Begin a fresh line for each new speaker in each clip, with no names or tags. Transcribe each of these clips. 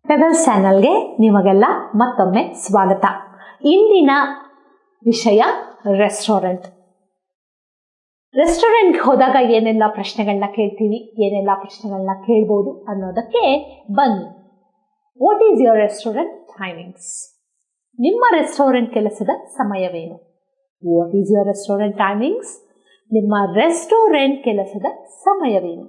Pebbles ಚಾನಲ್ಗೆ ನಿಮಗೆಲ್ಲ ಮತ್ತೊಮ್ಮೆ ಸ್ವಾಗತ. ಇಂದಿನ ವಿಷಯ ರೆಸ್ಟೋರೆಂಟ್ಗೆ ಹೋದಾಗ ಏನೆಲ್ಲ ಪ್ರಶ್ನೆಗಳನ್ನ ಕೇಳ್ತೀವಿ, ಏನೆಲ್ಲ ಪ್ರಶ್ನೆಗಳನ್ನ ಕೇಳ್ಬೋದು ಅನ್ನೋದಕ್ಕೆ ಬನ್ನಿ. What is your restaurant timings? ನಿಮ್ಮ ರೆಸ್ಟೋರೆಂಟ್ ಕೆಲಸದ ಸಮಯವೇನು? What is your restaurant timings? ನಿಮ್ಮ ರೆಸ್ಟೋರೆಂಟ್ ಕೆಲಸದ ಸಮಯವೇನು?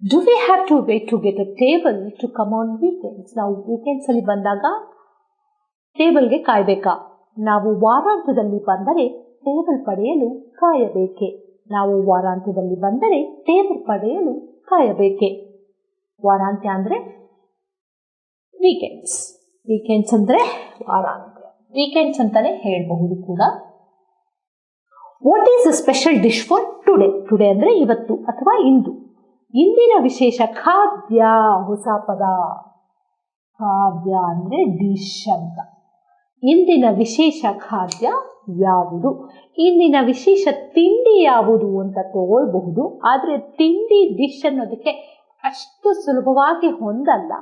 Do we have to wait to get a table to come on weekends? ನಾವು ವೀಕೆಂಡ್ಸ್ ಅಲ್ಲಿ ಬಂದಾಗ ಟೇಬಲ್ಗೆ ಕಾಯಬೇಕಾ? ನಾವು ವಾರಾಂತ್ಯದಲ್ಲಿ ಬಂದರೆ ಟೇಬಲ್ ಪಡೆಯಲು ಕಾಯಬೇಕೆ? ನಾವು ವಾರಾಂತ್ಯದಲ್ಲಿ ಬಂದರೆ ಟೇಬಲ್ ಪಡೆಯಲು ಕಾಯಬೇಕೆ? ವಾರಾಂತ್ಯ ಅಂದ್ರೆ ವೀಕೆಂಡ್ಸ್, ವೀಕೆಂಡ್ಸ್ ಅಂದ್ರೆ ವಾರಾಂತ್ಯ, ವೀಕೆಂಡ್ಸ್ ಅಂತಾನೆ ಹೇಳಬಹುದು ಕೂಡ. What is a special dish for today? Today ಅಂದ್ರೆ ಇವತ್ತು ಅಥವಾ ಇಂದು. ಇಂದಿನ ವಿಶೇಷ ಖಾದ್ಯ. ಹೊಸ ಪದ. ಖಾದ್ಯ ಅಂದ್ರೆ ಡಿಶ್ ಅಂತ. ಇಂದಿನ ವಿಶೇಷ ಖಾದ್ಯ ಯಾವುದು? ಇಂದಿನ ವಿಶೇಷ ತಿಂಡಿ ಯಾವುದು ಅಂತ ತಗೊಳ್ಬಹುದು. ಆದ್ರೆ ತಿಂಡಿ ಡಿಶ್ ಅನ್ನೋದಕ್ಕೆ ಅಷ್ಟು ಸುಲಭವಾಗಿ ಹೊಂದಲ್ಲ.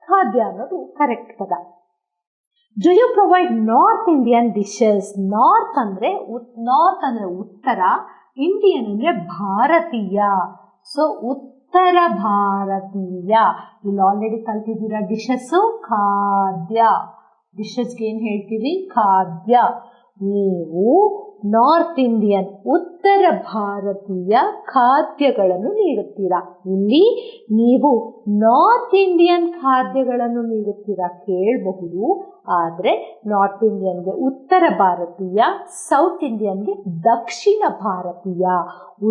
ಖಾದ್ಯ ಅನ್ನೋದು ಕರೆಕ್ಟ್ ಪದ. Do you provide north Indian dishes? North ಅಂದ್ರೆ ಉತ್ತರ, ಇಂಡಿಯನ್ ಅಂದ್ರೆ ಭಾರತೀಯ. ಸೊ ಉತ್ತರ ಭಾರತೀಯ. ಇಲ್ಲಿ ಆಲ್ರೆಡಿ ಕಲ್ತಿದ್ದೀರಾ ಡಿಶಸ್. ಖಾದ್ಯ. ಡಿಶಸ್ಗೆ ಏನ್ ಹೇಳ್ತೀವಿ? ಖಾದ್ಯ. ನೀವು ನಾರ್ತ್ ಇಂಡಿಯನ್ ಉತ್ತರ ಭಾರತೀಯ ಖಾದ್ಯಗಳನ್ನು ನೀಡುತ್ತೀರಾ. ಇಲ್ಲಿ ನೀವು ನಾರ್ತ್ ಇಂಡಿಯನ್ ಖಾದ್ಯಗಳನ್ನು ನೀಡುತ್ತೀರಾ ಕೇಳಬಹುದು. ಆದ್ರೆ ನಾರ್ತ್ ಇಂಡಿಯನ್ಗೆ ಉತ್ತರ ಭಾರತೀಯ, ಸೌತ್ ಇಂಡಿಯನ್ಗೆ ದಕ್ಷಿಣ ಭಾರತೀಯ.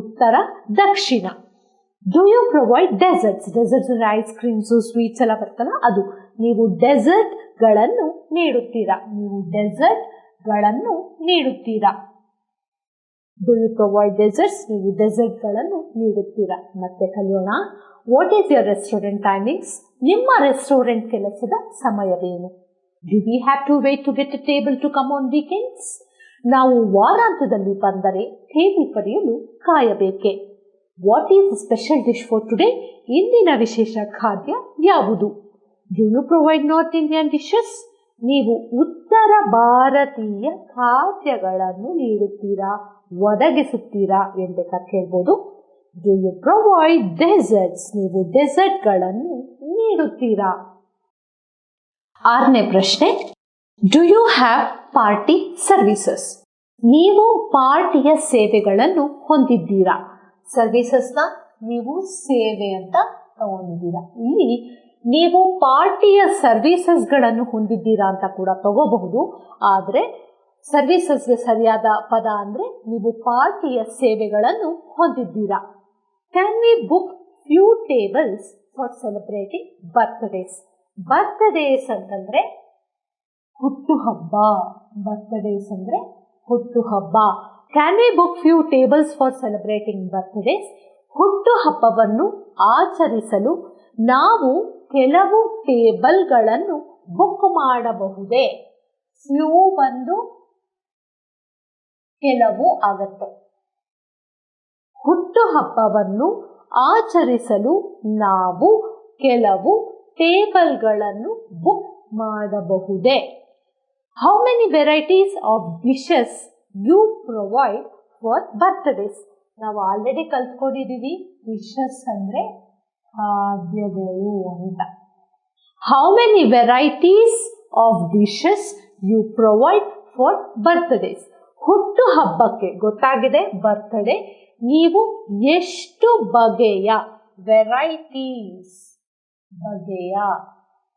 ಉತ್ತರ ದಕ್ಷಿಣ. Do you provide desserts? Desserts ಅಂದ್ರೆ ಐಸ್ ಕ್ರೀಮ್ಸ್, ಸ್ವೀಟ್ಸ್ ಎಲ್ಲ ಬರ್ತಲ್ಲ ಅದು. ನೀವು ಡೆಸರ್ಟ್ ಗಳನ್ನು ನೀಡುತ್ತೀರಾ. ನೀವು ಡೆಸರ್ಟ್ ಗಳನ್ನು ನೀಡುತ್ತೀರಾ. Do you provide desserts? ನೀವು ಡೆಸರ್ಟ್ ಗಳನ್ನು ನೀಡುತ್ತೀರಾ. ಮತ್ತೆ ಕಲಿಯೋಣ. What is your restaurant timings? ನಿಮ್ಮ ರೆಸ್ಟೋರೆಂಟ್ ಕೆಲಸದ ಸಮಯವೇನು? Do we have to wait to get a table to come on weekends? ನಾವು ವಾರಾಂತ್ಯದಲ್ಲಿ ಬಂದರೆ ಟೇಬಲ್ ಪಡೆಯಲು ಕಾಯಬೇಕೆ? What is special dish for today? ಇಂದಿನ ವಿಶೇಷ ಖಾದ್ಯ ಯಾವುದು? Do you provide north Indian dishes? ನೀವು ಉತ್ತರ ಭಾರತೀಯ ಖಾದ್ಯಗಳನ್ನು ನೀಡುತ್ತೀರಾ, ಒದಗಿಸುತ್ತೀರಾ ಎಂದು ಕೇಳ್ಬೋದು. Do you provide desserts? ನೀವು ಡೆಸರ್ಟ್ಗಳನ್ನು ನೀಡುತ್ತೀರಾ. 6ನೇ ಪ್ರಶ್ನೆ. Do you have party services? ನೀವು ಪಾರ್ಟಿಯ ಸೇವೆಗಳನ್ನು ಹೊಂದಿದ್ದೀರಾ. ಸರ್ವಿಸಸ್ನ ನೀವು ಸೇವೆ ಅಂತ ತಗೊಂಡಿದ್ದೀರಾ. ಇಲ್ಲಿ ನೀವು ಪಾರ್ಟಿಯ ಸರ್ವಿಸಸ್ಗಳನ್ನು ಹೊಂದಿದ್ದೀರಾ ಅಂತ ಕೂಡ ತಗೋಬಹುದು. ಆದ್ರೆ ಸರ್ವಿಸಸ್ಗೆ ಸರಿಯಾದ ಪದ ಅಂದ್ರೆ ನೀವು ಪಾರ್ಟಿಯ ಸೇವೆಗಳನ್ನು ಹೊಂದಿದ್ದೀರಾ. Can we book few tables for celebrating birthdays? Birthdays ಅಂತಂದ್ರೆ ಹುಟ್ಟುಹಬ್ಬ. ಬರ್ತ್ಡೇಸ್ ಅಂದ್ರೆ ಹುಟ್ಟುಹಬ್ಬ. Can we book few tables for celebrating birthdays? ಹುಟ್ಟುಹಬ್ಬವನ್ನು ಆಚರಿಸಲು ನಾವು ಕೆಲವು ಟೇಬಲ್ಗಳನ್ನು ಬುಕ್ ಮಾಡಬಹುದೇ? ಫ್ಯೂ ಬಂದು ಕೆಲವು ಆಗತ್ತೆ. ಹುಟ್ಟುಹಬ್ಬವನ್ನು ಆಚರಿಸಲು ನಾವು ಕೆಲವು ಟೇಬಲ್ಗಳನ್ನು ಬುಕ್ ಮಾಡಬಹುದೇ? How many varieties of dishes you provide for birthdays? ನಾವು ಆಲ್ರೆಡಿ ಕಲ್ತ್ಕೊಂಡಿದ್ದೀವಿ ಡಿಶಸ್ ಅಂದ್ರೆ ಖಾದ್ಯಗಳು ಅಂತ. ಹೌ many varieties of dishes you provide for ಬರ್ತ್ಡೇಸ್? ಹುಟ್ಟು ಹಬ್ಬಕ್ಕೆ ಗೊತ್ತಾಗಿದೆ ಬರ್ತ್ಡೇ. ನೀವು ಎಷ್ಟು ಬಗೆಯ ವೆರೈಟೀಸ್, ಬಗೆಯ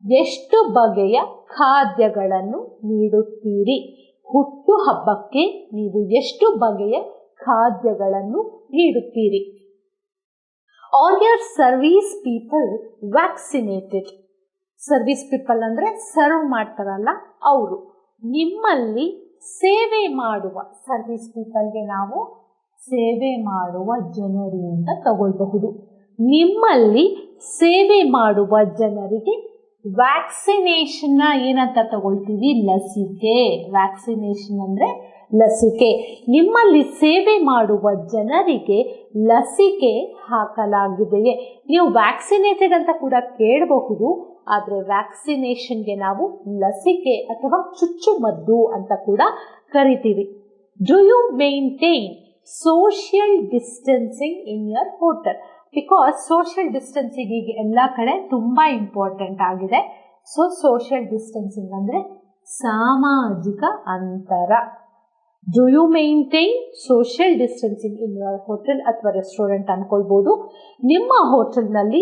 ಎಷ್ಟು ಬಗೆಯ ಖಾದ್ಯಗಳನ್ನು ನೀಡುತ್ತೀರಿ? ಹುಟ್ಟು ಹಬ್ಬಕ್ಕೆ ನೀವು ಎಷ್ಟು ಬಗೆಯ ಖಾದ್ಯಗಳನ್ನು ನೀಡುತ್ತೀರಿ? Are your service people vaccinated? Service people ಅಂದ್ರೆ ಸರ್ವ್ ಮಾಡ್ತಾರಲ್ಲ ಅವರು. ನಿಮ್ಮಲ್ಲಿ ಸೇವೆ ಮಾಡುವ ಸರ್ವಿಸ್ ಪೀಪಲ್ಗೆ ನಾವು ಸೇವೆ ಮಾಡುವ ಜನರು ಅಂತ ತಗೊಳ್ಬಹುದು. ನಿಮ್ಮಲ್ಲಿ ಸೇವೆ ಮಾಡುವ ಜನರಿಗೆ ವ್ಯಾಕ್ಸಿನೇಷನ್ ಏನಂತ ತಗೊಳ್ತೀವಿ? ಲಸಿಕೆ. ವ್ಯಾಕ್ಸಿನೇಷನ್ ಅಂದ್ರೆ ಲಸಿಕೆ. ನಿಮ್ಮಲ್ಲಿ ಸೇವೆ ಮಾಡುವ ಜನರಿಗೆ ಲಸಿಕೆ ಹಾಕಲಾಗಿದೆಯೇ? ನೀವು ವ್ಯಾಕ್ಸಿನೇಟೆಡ್ ಅಂತ ಕೂಡ ಕೇಳಬಹುದು. ಆದರೆ ವ್ಯಾಕ್ಸಿನೇಷನ್ಗೆ ನಾವು ಲಸಿಕೆ ಅಥವಾ ಚುಚ್ಚುಮದ್ದು ಅಂತ ಕೂಡ ಕರಿತೀವಿ. Do you maintain social distancing in your hotel? Because social distancing ಈಗ ಎಲ್ಲ ಕಡೆ ತುಂಬ ಇಂಪಾರ್ಟೆಂಟ್ ಆಗಿದೆ. ಸೊ ಸೋಷಿಯಲ್ ಡಿಸ್ಟೆನ್ಸಿಂಗ್ ಅಂದರೆ ಸಾಮಾಜಿಕ ಅಂತರ. Do you maintain social distancing in your hotel ಅಥವಾ ರೆಸ್ಟೋರೆಂಟ್ ಅನ್ಕೊಳ್ಬೋದು. ನಿಮ್ಮ ಹೋಟೆಲ್ನಲ್ಲಿ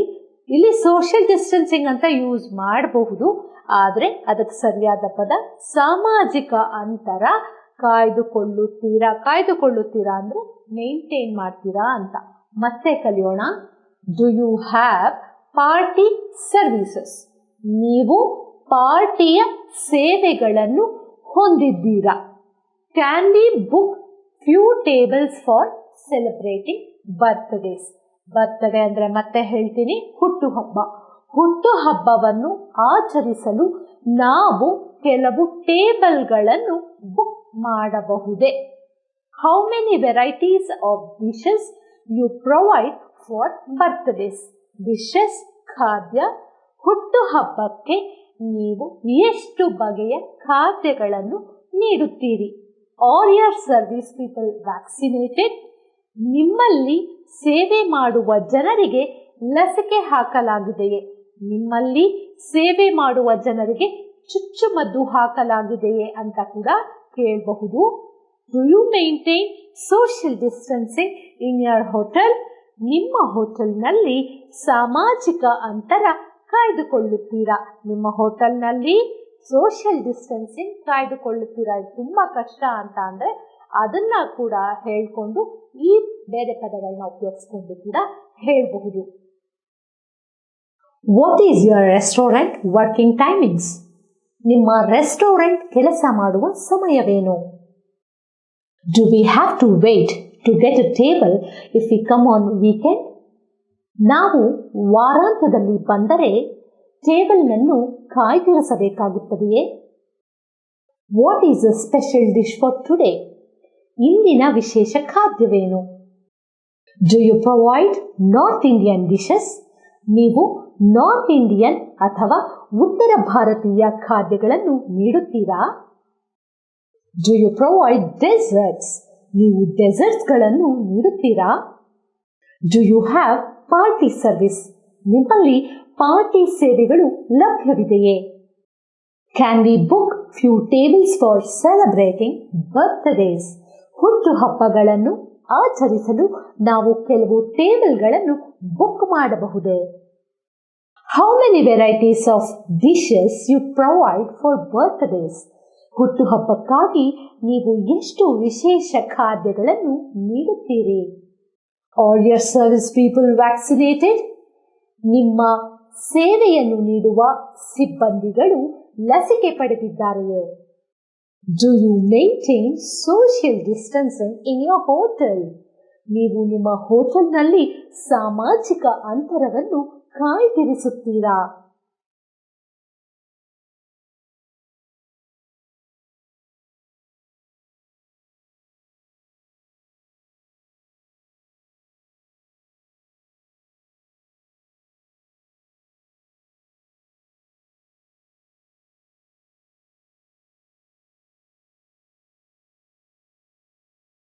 ಇಲ್ಲಿ ಸೋಷಿಯಲ್ ಡಿಸ್ಟೆನ್ಸಿಂಗ್ ಅಂತ ಯೂಸ್ ಮಾಡಬಹುದು, ಆದರೆ ಅದಕ್ಕೆ ಸರಿಯಾದ ಪದ ಸಾಮಾಜಿಕ ಅಂತರ ಕಾಯ್ದುಕೊಳ್ಳುತ್ತೀರಾ. ಕಾಯ್ದುಕೊಳ್ಳುತ್ತೀರಾ ಅಂದರೆ ಮೇಂಟೈನ್ ಮಾಡ್ತೀರಾ ಅಂತ. ಮತ್ತೆ ಕಲಿಯೋಣ. Do you have party services? ನೀವು ಪಾರ್ಟಿಯ ಸೇವೆಗಳನ್ನು ಹೊಂದಿದ್ದೀರಾ. Can we book few tables for celebrating birthdays? Birthday ಅಂದರೆ ಮತ್ತೆ ಹೇಳ್ತೀನಿ, ಹುಟ್ಟುಹಬ್ಬ. ಹುಟ್ಟುಹಬ್ಬವನ್ನು ಆಚರಿಸಲು ನಾವು ಕೆಲವು ಟೇಬಲ್ಗಳನ್ನು ಬುಕ್ ಮಾಡಬಹುದೇ? How many varieties of dishes you provide for birthdays? Dishes ಖಾದ್ಯ. ಹುಟ್ಟುಹಬ್ಬಕ್ಕೆ ನೀವು ಎಷ್ಟು ಬಗೆಯ ಖಾದ್ಯಗಳನ್ನು ನೀಡುತ್ತೀರಿ? Are your service people vaccinated? ನಿಮ್ಮಲ್ಲಿ ಸೇವೆ ಮಾಡುವ ಜನರಿಗೆ ಲಸಿಕೆ ಹಾಕಲಾಗಿದೆಯೇ? ನಿಮ್ಮಲ್ಲಿ ಸೇವೆ ಮಾಡುವ ಜನರಿಗೆ ಚುಚ್ಚುಮದ್ದು ಹಾಕಲಾಗಿದೆಯೇ ಅಂತ ಕೂಡ ಕೇಳಬಹುದು. Do you maintain social distancing in your hotel? ನಿಮ್ಮ ಹೋಟೆಲ್ನಲ್ಲಿ ಸಾಮಾಜಿಕ ಅಂತರ ಕಾಯ್ದುಕೊಳ್ಳುತ್ತೀರಾ? ನಿಮ್ಮ ಹೋಟೆಲ್ನಲ್ಲಿ ಸೋಷಿಯಲ್ ಡಿಸ್ಟೆನ್ಸಿಂಗ್ ಕಾಯ್ದುಕೊಳ್ಳುತ್ತೀರಾ? ಇದು ತುಂಬ ಕಷ್ಟ ಅಂತ ಅಂದರೆ ಅದನ್ನ ಕೂಡ ಹೇಳ್ಕೊಂಡು ಈ ಬೇರೆ ಪದಗಳನ್ನ ಉಪಯೋಗಿಸ್ಕೊಂಡು ಕೂಡ ಹೇಳಬಹುದು. What is your restaurant working timings? ನಿಮ್ಮ ರೆಸ್ಟೋರೆಂಟ್ ಕೆಲಸ ಮಾಡುವ ಸಮಯವೇನು? Do we have to wait to get a table if we come on weekend? ನಾವು ವಾರಾಂತ್ಯದಲ್ಲಿ ಬಂದರೆ ಟೇಬಲ್ನನ್ನು ಕಾಯ್ದಿರಿಸಬೇಕಾಗುತ್ತದೆಯೇ? What is a special dish for today? ಇಂದಿನ ವಿಶೇಷ ಖಾದ್ಯವೇನು? Do you provide north Indian dishes? ನೀವು ನಾರ್ತ್ ಇಂಡಿಯನ್ ಅಥವಾ ಉತ್ತರ ಭಾರತೀಯ ಖಾದ್ಯಗಳನ್ನು ನೀಡುತ್ತೀರಾ? Do you provide desserts? ನೀವು ಡೆಸರ್ಟ್ಸ್ಗಳನ್ನು ನೀಡುತ್ತೀರಾ? Do you have party service? ನಿಮ್ಮಲ್ಲಿ ಪಾರ್ಟಿ ಸೇವೆಗಳು ಲಭ್ಯವಿದೆಯೇ? Can we book few tables for celebrating birthdays? ಹುಟ್ಟುಹಬ್ಬಗಳನ್ನು ಆಚರಿಸಲು ನಾವು ಕೆಲವು ಟೇಬಲ್ಗಳನ್ನು ಬುಕ್ ಮಾಡಬಹುದೇ? How many varieties of dishes you provide for birthdays? ಹುಟ್ಟುಹಬ್ಬಕ್ಕಾಗಿ ನೀವು ಎಷ್ಟು ವಿಶೇಷ ಖಾದ್ಯಗಳನ್ನು ನೀಡುತ್ತೀರಿ? Are your service people vaccinated? ನಿಮ್ಮ ಸೇವೆಯನ್ನು ನೀಡುವ ಸಿಬ್ಬಂದಿಗಳು ಲಸಿಕೆ ಪಡೆದಿದ್ದಾರೆಯೇ? Do you maintain social distancing in your hotel? ನೀವು ನಿಮ್ಮ ಹೋಟೆಲ್ನಲ್ಲಿ ಸಾಮಾಜಿಕ ಅಂತರವನ್ನು ಕಾಯ್ದಿರಿಸುತ್ತೀರಾ?